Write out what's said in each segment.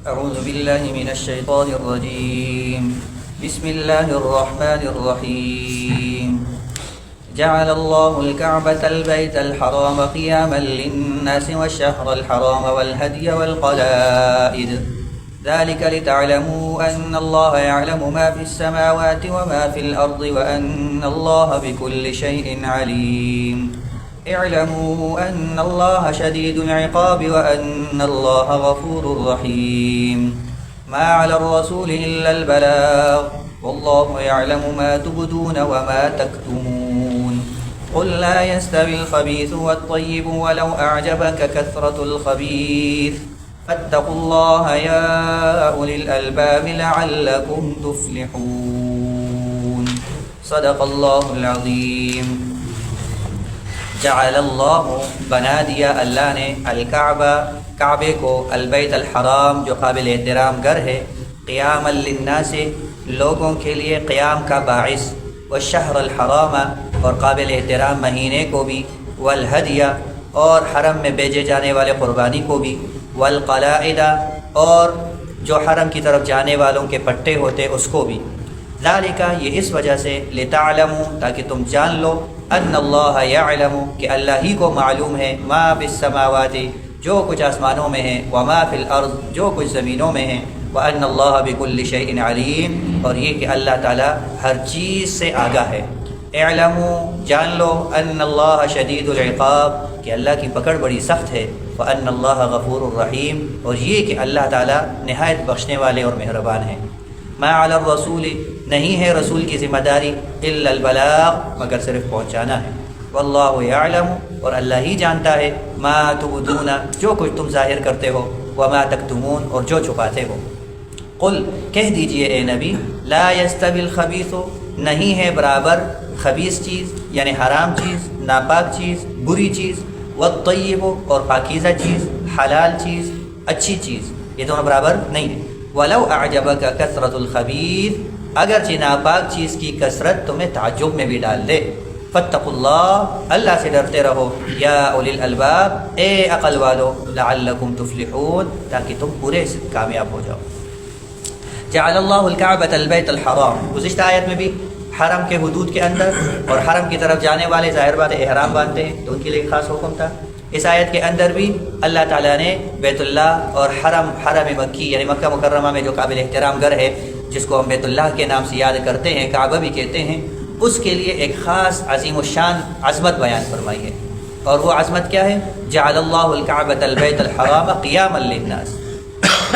أعوذ بالله من الشيطان الرجيم. بسم الله الرحمن الرحيم. جعل الله الكعبة البيت الحرام قياما للناس والشهر الحرام والهدي والقلائد ذلك لتعلموا أن الله يعلم ما في السماوات وما في الأرض وأن الله بكل شيء عليم. اعلموا أن الله شديد العقاب وأن الله غفور رحيم. ما على الرسول إلا البلاغ والله يعلم ما تبدون وما تكتمون. قل لا يستوي الخبيث والطيب ولو أعجبك كثرة الخبيث فاتقوا الله يا أولي الألباب لعلكم تفلحون. صدق الله العظيم. جعل اللہ بنا دیا اللہ نے الکعبہ کعبے کو البیت الحرام جو قابل احترام گھر ہے قیام للناس لوگوں کے لیے قیام کا باعث والشہر الحرام اور قابل احترام مہینے کو بھی والہدیہ اور حرم میں بھیجے جانے والے قربانی کو بھی والقلائد اور جو حرم کی طرف جانے والوں کے پٹے ہوتے اس کو بھی ذالک یہ اس وجہ سے لتعلموا تاکہ تم جان لو ان اللہ یعلم کہ اللہ ہی کو معلوم ہے ما فی السماوات جو کچھ آسمانوں میں ہے وما فی الارض جو کچھ زمینوں میں ہے وان اللہ بکل شیء علیم اور یہ کہ اللہ تعالی ہر چیز سے آگاہ ہے. اعلموا جان لو ان اللہ شدید العقاب کہ اللہ کی پکڑ بڑی سخت ہے وان اللہ غفور الرحیم اور یہ کہ اللہ تعالی نہایت بخشنے والے اور مہربان ہیں. ما علی الرسول نہیں ہے رسول کی ذمہ داری الا البلاغ مگر صرف پہنچانا ہے. واللہ یعلم اور اللہ ہی جانتا ہے ما تبدون جو کچھ تم ظاہر کرتے ہو وما تکتمون اور جو چھپاتے ہو. قل کہہ دیجئے اے نبی لا یستوی الخبیث نہیں ہے برابر خبیث چیز یعنی حرام چیز ناپاک چیز بری چیز والطیب اور پاکیزہ چیز حلال چیز اچھی چیز یہ دونوں برابر نہیں ہے. ولو اعجبک کثرت الخبیث اگرچہ ناپاک چیز کی کثرت تمہیں تعجب میں بھی ڈال دے. فاتقوا اللہ اللہ سے ڈرتے رہو یا اولی الالباب اے عقل والو لعلکم تفلحون تاکہ تم پورے کامیاب ہو جاؤ. جعل اللہ الکعبۃ البیت الحرام گزشتہ آیت میں بھی حرم کے حدود کے اندر اور حرم کی طرف جانے والے ظاہر بات احرام باندھتے ہیں تو ان کے لیے خاص حکم تھا. اس آیت کے اندر بھی اللہ تعالیٰ نے بیت اللہ اور حرم مکی یعنی مکہ مکرمہ میں جو قابل احترام گھر ہے جس کو ہم بیت اللہ کے نام سے یاد کرتے ہیں کعبہ بھی کہتے ہیں اس کے لیے ایک خاص عظیم الشان عظمت بیان فرمائی ہے. اور وہ عظمت کیا ہے؟ جعل اللہ الکعبۃ البیت الحرام قیاما للناس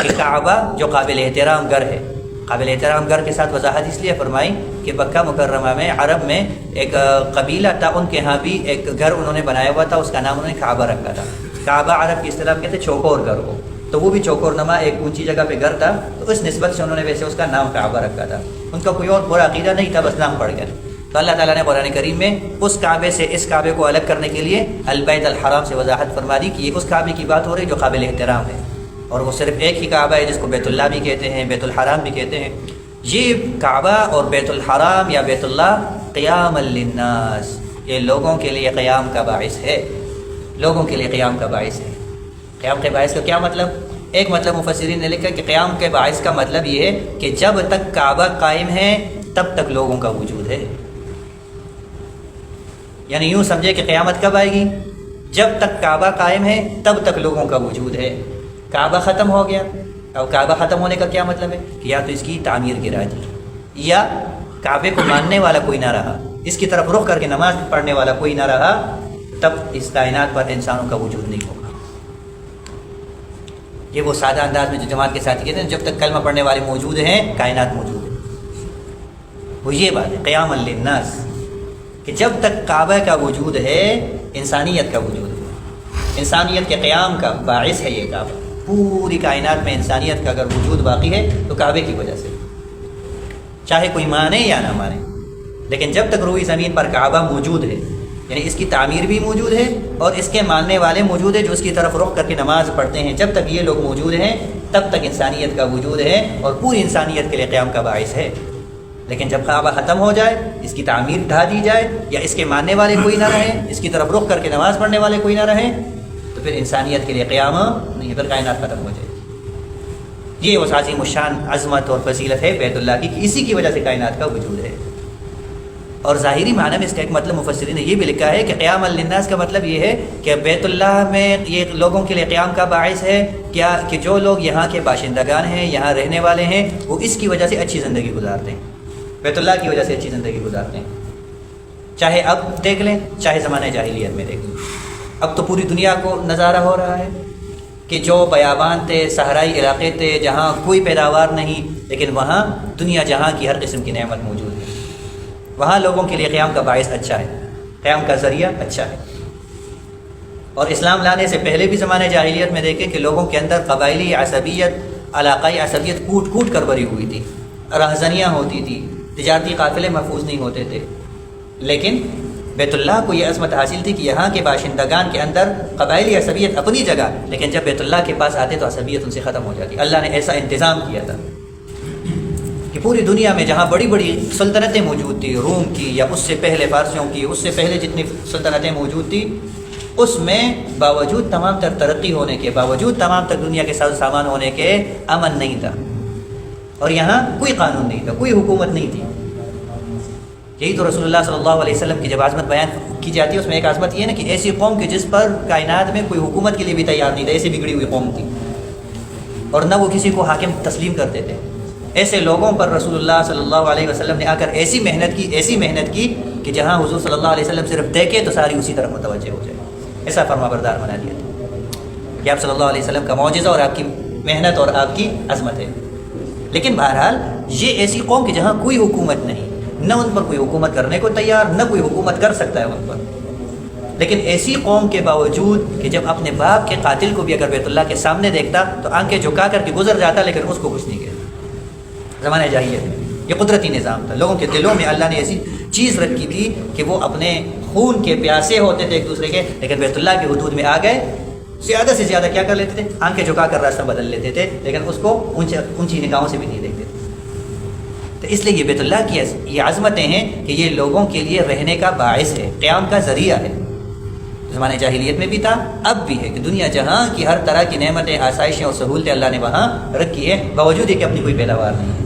کہ کعبہ جو قابل احترام گھر ہے قابل احترام گھر کے ساتھ وضاحت اس لیے فرمائی کہ مکہ مکرمہ میں عرب میں ایک قبیلہ تھا ان کے ہاں بھی ایک گھر انہوں نے بنایا ہوا تھا اس کا نام انہوں نے کعبہ رکھا تھا. کعبہ عرب کی اصطلاح کہتے چوکور گھر کو تو وہ بھی چوکور نما ایک اونچی جگہ پہ گھر تھا تو اس نسبت سے انہوں نے ویسے اس کا نام کعبہ رکھا تھا. ان کا کوئی اور برا عقیدہ نہیں تھا بس نام پڑ گیا. تو اللہ تعالیٰ نے قرآن کریم میں اس کعبے سے اس کعبے کو الگ کرنے کے لیے البیت الحرام سے وضاحت فرما دی کہ یہ اس کعبے کی بات ہو رہی جو قابل احترام ہے اور وہ صرف ایک ہی کعبہ ہے جس کو بیت اللہ بھی کہتے ہیں بیت الحرام بھی کہتے ہیں. یہ کعبہ اور بیت الحرام یا بیت اللہ قیام للناس یہ لوگوں کے لیے قیام کا باعث ہے. لوگوں کے لیے قیام کا باعث ہے. قیام کے باعث کا کیا مطلب؟ ایک مطلب مفسرین نے لکھا کہ قیام کے باعث کا مطلب یہ ہے کہ جب تک کعبہ قائم ہے تب تک لوگوں کا وجود ہے. یعنی یوں سمجھے کہ قیامت کب آئے گی؟ جب تک کعبہ قائم ہے تب تک لوگوں کا وجود ہے. کعبہ ختم ہو گیا اور کعبہ ختم ہونے کا کیا مطلب ہے کہ یا تو اس کی تعمیر گرا دی یا کعبے کو ماننے والا کوئی نہ رہا اس کی طرف رخ کر کے نماز پڑھنے والا کوئی نہ رہا تب اس کائنات پر انسانوں کا وجود نہیں ہوگا. یہ وہ سادہ انداز میں جو جماعت کے ساتھ کہتے ہیں جب تک کلمہ پڑھنے والے موجود ہیں کائنات موجود ہے. وہ یہ بات ہے قیام للناس کہ جب تک کعبہ کا وجود ہے انسانیت کا وجود ہے. انسانیت کے قیام کا باعث ہے یہ کعبہ. پوری کائنات میں انسانیت کا اگر وجود باقی ہے تو کعبے کی وجہ سے چاہے کوئی مانے یا نہ مانے لیکن جب تک روئی زمین پر کعبہ موجود ہے یعنی اس کی تعمیر بھی موجود ہے اور اس کے ماننے والے موجود ہیں جو اس کی طرف رخ کر کے نماز پڑھتے ہیں جب تک یہ لوگ موجود ہیں تب تک انسانیت کا وجود ہے اور پوری انسانیت کے لیے قیام کا باعث ہے. لیکن جب کعبہ ختم ہو جائے اس کی تعمیر ڈھا دی جائے یا اس کے ماننے والے کوئی نہ رہیں اس کی طرف رخ کر کے نماز پڑھنے والے کوئی نہ رہیں تو پھر انسانیت کے لیے قیام نہیں ہے پھر کائنات ختم ہو جائے گی. یہ وہ عظیم الشان عظمت اور فضیلت ہے بیت اللہ کی، کہ اسی کی وجہ سے کائنات کا وجود ہے۔ اور ظاہری معنی میں اس کا ایک مطلب مفسرین نے یہ بھی لکھا ہے کہ قیام للناس کا مطلب یہ ہے کہ بیت اللہ میں یہ لوگوں کے لیے قیام کا باعث ہے کیا کہ جو لوگ یہاں کے باشندگان ہیں، یہاں رہنے والے ہیں، وہ اس کی وجہ سے اچھی زندگی گزارتے ہیں، بیت اللہ کی وجہ سے اچھی زندگی گزارتے ہیں، چاہے اب دیکھ لیں چاہے زمانہ جاہلیت میں دیکھ لیں۔ اب تو پوری دنیا کو نظارہ ہو رہا ہے کہ جو بیابان تھے، صحرائی علاقے تھے، جہاں کوئی پیداوار نہیں، لیکن وہاں دنیا جہاں کی ہر قسم کی نعمت موجود ہے، وہاں لوگوں کے لیے قیام کا باعث اچھا ہے، قیام کا ذریعہ اچھا ہے۔ اور اسلام لانے سے پہلے بھی زمانے جاہلیت میں دیکھیں کہ لوگوں کے اندر قبائلی عصبیت، علاقائی عصبیت کوٹ کوٹ کر بھری ہوئی تھی، رہزنیاں ہوتی تھی، تجارتی قافلے محفوظ نہیں ہوتے تھے، لیکن بیت اللہ کو یہ عظمت حاصل تھی کہ یہاں کے باشندگان کے اندر قبائلی عصبیت اپنی جگہ، لیکن جب بیت اللہ کے پاس آتے تو عصبیت ان سے ختم ہو جاتی۔ اللہ نے ایسا انتظام کیا تھا کہ پوری دنیا میں جہاں بڑی بڑی سلطنتیں موجود تھیں، روم کی یا اس سے پہلے فارسیوں کی، اس سے پہلے جتنی سلطنتیں موجود تھیں، اس میں باوجود تمام تر ترقی ہونے کے، باوجود تمام تر دنیا کے ساز و سامان ہونے کے، امن نہیں تھا، اور یہاں کوئی قانون نہیں تھا، کوئی حکومت نہیں تھی۔ یہی تو رسول اللہ صلی اللہ علیہ وسلم کی جب عظمت بیان کی جاتی ہے، اس میں ایک عظمت یہ ہے نا کہ ایسی قوم کی جس پر کائنات میں کوئی حکومت کے لیے بھی تیار نہیں تھا، ایسی بگڑی ہوئی قوم تھی، اور نہ وہ کسی کو حاکم تسلیم کرتے تھے۔ ایسے لوگوں پر رسول اللہ صلی اللہ علیہ وسلم نے آ کر ایسی محنت کی کہ جہاں حضور صلی اللہ علیہ وسلم صرف دیکھے تو ساری اسی طرف متوجہ ہو جائے، ایسا فرما بردار بنا دیا تھا کہ آپ صلی اللہ علیہ وسلم کا معجزہ اور آپ کی محنت اور آپ کی عظمت ہے۔ لیکن بہرحال یہ ایسی قوم کہ جہاں کوئی حکومت نہیں، نہ ان پر کوئی حکومت کرنے کو تیار، نہ کوئی حکومت کر سکتا ہے ان پر، لیکن ایسی قوم کے باوجود کہ جب اپنے باپ کے قاتل کو بھی اگر بیت اللہ کے سامنے دیکھتا تو آنکھیں جھکا کر کے گزر جاتا، لیکن اس کو کچھ نہیں کہتا۔ زمانہ جاہلیت میں یہ قدرتی نظام تھا، لوگوں کے دلوں میں اللہ نے ایسی چیز رکھی تھی کہ وہ اپنے خون کے پیاسے ہوتے تھے ایک دوسرے کے، لیکن بیت اللہ کے حدود میں آ گئے زیادہ سے زیادہ کیا کر لیتے تھے؟ آنکھیں جھکا کر راستہ بدل لیتے تھے، لیکن اس کو اونچی نگاہوں سے بھی نہیں دیکھتے تھے۔ تو اس لیے یہ بیت اللہ کی یہ عظمتیں ہیں کہ یہ لوگوں کے لیے رہنے کا باعث ہے، قیام کا ذریعہ ہے۔ زمانہ جاہلیت میں بھی تھا، اب بھی ہے کہ دنیا جہاں کی ہر طرح کی نعمتیں، آسائشیں اور سہولتیں اللہ نے وہاں رکھی ہے، باوجود یہ کہ اپنی کوئی پیداوار نہیں ہے۔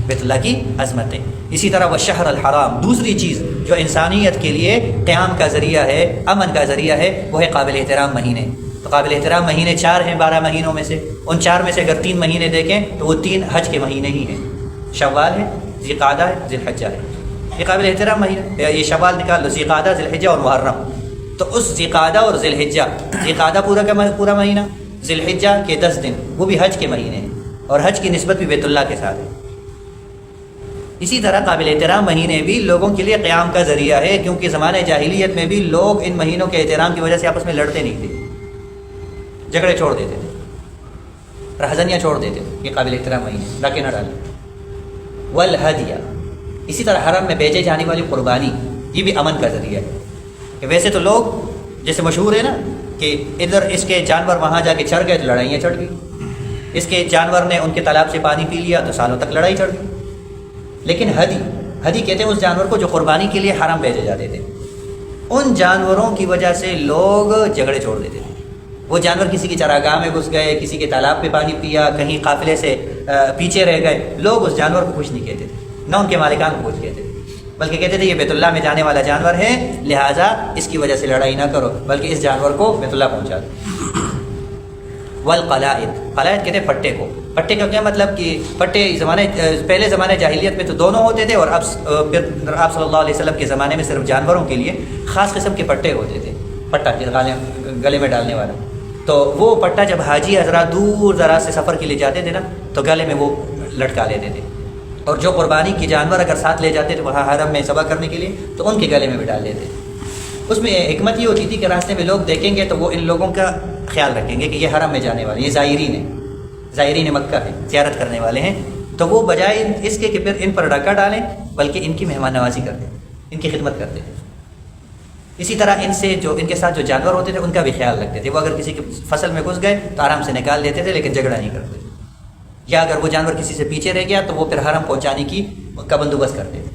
بیت اللہ کی عظمتیں۔ اسی طرح وہ شہر الحرام، دوسری چیز جو انسانیت کے لیے قیام کا ذریعہ ہے، امن کا ذریعہ ہے، وہ ہے قابل احترام مہینے۔ تو قابل احترام مہینے 4 ہیں 12 مہینوں میں سے، ان 4 میں سے اگر 3 مہینے دیکھیں تو وہ 3 حج کے مہینے ہی ہیں، شوال ہے، ذی قعدہ ہے، ذی الحجہ ہے۔ یہ قابل احترام مہینہ، یہ شوال نکال لو، ذی قعدہ، ذی الحجہ اور محرم۔ تو اس ذی قعدہ اور ذی الحجہ، ذی قعدہ پورا کا پورا مہینہ، ذی الحجہ کے 10 دن، وہ بھی حج کے مہینے ہیں، اور حج کی نسبت بھی بیت اللہ کے ساتھ ہے۔ اسی طرح قابل احترام مہینے بھی لوگوں کے لیے قیام کا ذریعہ ہے، کیونکہ زمانہ جاہلیت میں بھی لوگ ان مہینوں کے احترام کی وجہ سے آپس میں لڑتے نہیں تھے، جھگڑے چھوڑ دیتے تھے، رہزنیاں چھوڑ دیتے تھے۔ یہ قابل احترام مہینے، ڈاکے نہ ڈالیں۔ والہدیہ، اسی طرح حرم میں بیچے جانے والی قربانی، یہ بھی امن کا ذریعہ ہے۔ کہ ویسے تو لوگ جیسے مشہور ہے نا کہ ادھر اس کے جانور وہاں جا کے چڑھ گئے تو لڑائیاں چڑھ گئی، اس کے جانور نے ان کے تالاب سے پانی پی لیا تو سالوں تک لڑائی چڑھ گئی۔ لیکن ہدی کہتے ہیں اس جانور کو جو قربانی کے لیے حرم بھیجے جاتے تھے، ان جانوروں کی وجہ سے لوگ جھگڑے چھوڑ دیتے تھے۔ وہ جانور کسی کی چراگاہ میں گھس گئے، کسی کے تالاب پہ پانی پیا، کہیں قافلے سے پیچھے رہ گئے، لوگ اس جانور کو کچھ نہیں کہتے تھے، نہ ان کے مالکان کو کچھ کہتے تھے، بلکہ کہتے تھے یہ بیت اللہ میں جانے والا جانور ہے، لہٰذا اس کی وجہ سے لڑائی نہ کرو، بلکہ اس جانور کو بیت اللہ پہنچا دو۔ والقلائد، قلائد کہتے ہیں پٹے کو۔ پٹے کا کیا مطلب کہ پٹے پہلے زمانے جاہلیت میں تو دونوں ہوتے تھے، اور اب پھر آپ صلی اللہ علیہ وسلم کے زمانے میں صرف جانوروں کے لیے خاص قسم کے پٹے ہوتے تھے، پٹا گلے میں ڈالنے والا۔ تو وہ پٹا جب حاجی حضرات دور دراز سے سفر کے لیے جاتے تھے نا تو گلے میں وہ لٹکا لیتے تھے، اور جو قربانی کی جانور اگر ساتھ لے جاتے تھے وہاں حرم میں ذبح کرنے کے لیے تو ان کے گلے میں بھی ڈال دیتے۔ اس میں حکمت یہ ہوتی تھی کہ راستے میں لوگ دیکھیں گے تو وہ ان لوگوں کا خیال رکھیں گے کہ یہ حرم میں جانے والے، یہ زائرین مکہ ہیں، زیارت کرنے والے ہیں، تو وہ بجائے اس کے کہ پھر ان پر ڈاکہ ڈالیں بلکہ ان کی مہمان نوازی کرتے، ان کی خدمت کرتے تھے۔ اسی طرح ان کے ساتھ جو جانور ہوتے تھے ان کا بھی خیال رکھتے تھے، وہ اگر کسی کی فصل میں گھس گئے تو آرام سے نکال دیتے تھے، لیکن جھگڑا نہیں کرتے، یا اگر وہ جانور کسی سے پیچھے رہ گیا تو وہ پھر حرم پہنچانے کا بندوبست کرتے تھے۔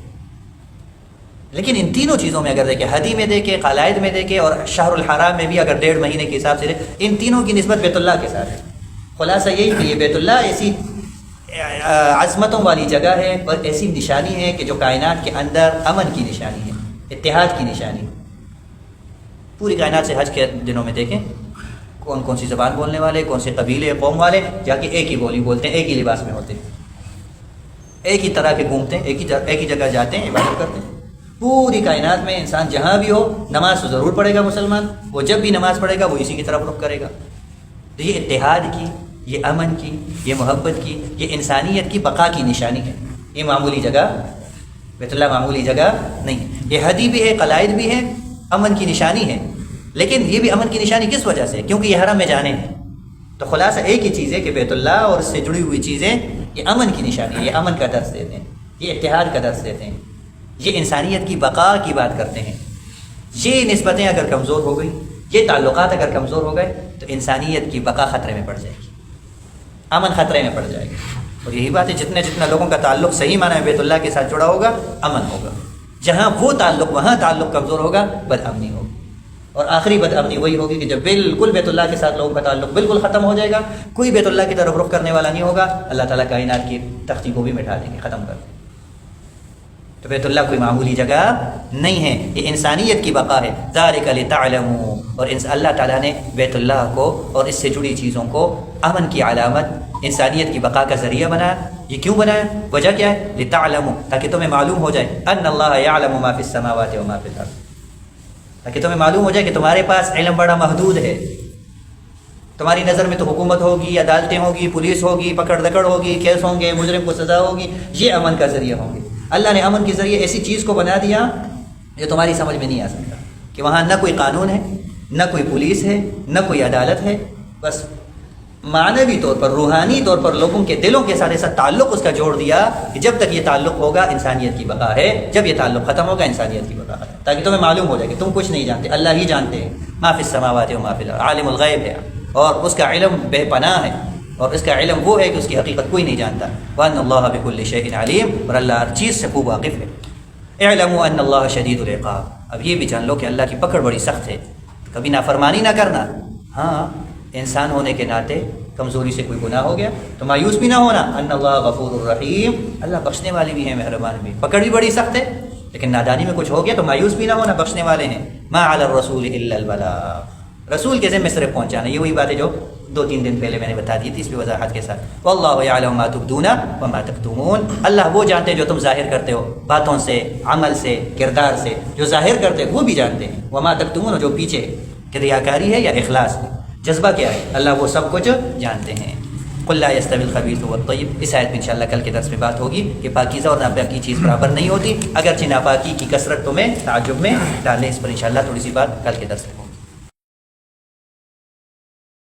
لیکن ان تینوں چیزوں میں اگر دیکھیں، ہدی میں دیکھیں، قلائد میں دیکھیں، اور شہر الحرام میں بھی اگر 1.5 مہینے کے حساب سے دیکھیں، ان تینوں کی نسبت بیت اللہ کے ساتھ ہے۔ خلاصہ یہی کہ یہ بیت اللہ ایسی عظمتوں والی جگہ ہے اور ایسی نشانی ہے کہ جو کائنات کے اندر امن کی نشانی ہے، اتحاد کی نشانی۔ پوری کائنات سے حج کے دنوں میں دیکھیں کون کون سی زبان بولنے والے، کون سے قبیلے قوم والے جا کے ایک ہی بولی بولتے ہیں، ایک ہی لباس میں ہوتے ہیں، ایک ہی طرح کے گھومتے ہیں، ایک ہی جگہ جاتے ہیں، عبادت کرتے ہیں۔ پوری کائنات میں انسان جہاں بھی ہو نماز تو ضرور پڑھے گا مسلمان، وہ جب بھی نماز پڑھے گا وہ اسی کی طرف رخ کرے گا۔ تو یہ اتحاد کی، یہ امن کی، یہ محبت کی، یہ انسانیت کی بقا کی نشانی ہے۔ یہ معمولی جگہ بیت اللہ معمولی جگہ نہیں ہے، یہ حدی بھی ہے، قلائد بھی ہے، امن کی نشانی ہے۔ لیکن یہ بھی امن کی نشانی کس وجہ سے؟ کیونکہ یہ حرم میں جانے ہیں۔ تو خلاصہ ایک ہی چیز ہے کہ بیت اللہ اور اس سے جڑی ہوئی چیزیں یہ امن کی نشانی ہے، یہ امن کا درس دیتے ہیں، یہ اتحاد کا درس دیتے ہیں، یہ انسانیت کی بقا کی بات کرتے ہیں۔ یہ نسبتیں اگر کمزور ہو گئی، یہ تعلقات اگر کمزور ہو گئے تو انسانیت کی بقا خطرے میں پڑ جائے گی، امن خطرے میں پڑ جائے گا۔ اور یہی بات ہے جتنا لوگوں کا تعلق صحیح معنی میں بیت اللہ کے ساتھ جڑا ہوگا امن ہوگا، جہاں وہ تعلق وہاں تعلق کمزور ہوگا بد امنی ہوگی، اور آخری بد امنی وہی ہوگی کہ جب بالکل بیت اللہ کے ساتھ لوگوں کا تعلق بالکل ختم ہو جائے گا، کوئی بیت اللہ کی طرف رخ کرنے والا نہیں ہوگا، اللہ تعالیٰ کائنات کی تختی کو بھی مٹا دیں گے، ختم کر دیں گے۔ تو بیت اللہ کوئی معمولی جگہ نہیں ہے، یہ انسانیت کی بقا ہے۔ ذالک لتعلموا، اور اللہ تعالیٰ نے بیت اللہ کو اور اس سے جڑی چیزوں کو امن کی علامت، انسانیت کی بقا کا ذریعہ بنایا۔ یہ کیوں بنایا؟ وجہ کیا ہے؟ لتعلموا، تاکہ تمہیں معلوم ہو جائے ان اللہ یعلم ما فی السماوات و ما فی الارض، تاکہ تمہیں معلوم ہو جائے کہ تمہارے پاس علم بڑا محدود ہے۔ تمہاری نظر میں تو حکومت ہوگی، عدالتیں ہوگی، پولیس ہوگی، پکڑ دکڑ ہوگی، کیس ہوں گے، مجرم کو سزا ہوگی، یہ امن کا ذریعہ ہوں گے۔ اللہ نے امن کے ذریعے ایسی چیز کو بنا دیا جو تمہاری سمجھ میں نہیں آ سکتا، کہ وہاں نہ کوئی قانون ہے، نہ کوئی پولیس ہے، نہ کوئی عدالت ہے، بس معنوی طور پر، روحانی طور پر لوگوں کے دلوں کے ساتھ ایسا تعلق اس کا جوڑ دیا کہ جب تک یہ تعلق ہوگا انسانیت کی بقا ہے، جب یہ تعلق ختم ہوگا انسانیت کی بقا ہے، تاکہ تمہیں معلوم ہو جائے کہ تم کچھ نہیں جانتے، اللہ ہی جانتے ہیں۔ ما فی السماوات و ما فی الارض، عالم الغیب ہے، اور اس کا علم بے پناہ ہے، اور اس کا علم وہ ہے کہ اس کی حقیقت کوئی نہیں جانتا۔ وَأَنَّ اللَّهَ بِكُلِّ شَيْءٍ عَلِيمٌ، اور اللہ ہر چیز سے خوب واقف ہے۔ اعلموا ان اللہ شدید العقاب، اب یہ بھی جان لو کہ اللہ کی پکڑ بڑی سخت ہے، کبھی نافرمانی نہ کرنا۔ ہاں، انسان ہونے کے ناطے کمزوری سے کوئی گناہ ہو گیا تو مایوس بھی نہ ہونا۔ ان اللہ غفور الرحیم، اللہ بخشنے والے بھی ہیں، مہربان بھی۔ پکڑ بھی بڑی سخت ہے لیکن نادانی میں کچھ ہو گیا تو مایوس بھی نہ ہونا، بخشنے والے ہیں۔ ما علی الرسول الا البلاغ، رسول کے ذمہ صرف پہنچانا، یہ وہی بات ہے جو 2-3 دن پہلے میں نے بتا دی تھی اس پہ وضاحت کے ساتھ۔ واللہ یعلم ما تبدون وما تکتمون، اللہ وہ جانتے ہیں جو تم ظاہر کرتے ہو، باتوں سے، عمل سے، کردار سے، جو ظاہر کرتے ہیں وہ بھی جانتے ہیں۔ وما تکتمون، جو پیچھے کہ ریاکاری ہے یا اخلاص ہے، جذبہ کیا ہے، اللہ وہ سب کچھ جانتے ہیں۔ قل لا يستوي الخبيث والطيب، اس آیت میں انشاءاللہ کل کے درس میں بات ہوگی کہ پاکیزہ اور ناپاکی چیز برابر نہیں ہوتی، اگرچہ ناپاکی کی کثرت تمہیں تعجب میں ڈالے۔ اس پر انشاءاللہ تھوڑی سی بات کل کے درس میں ہوگی۔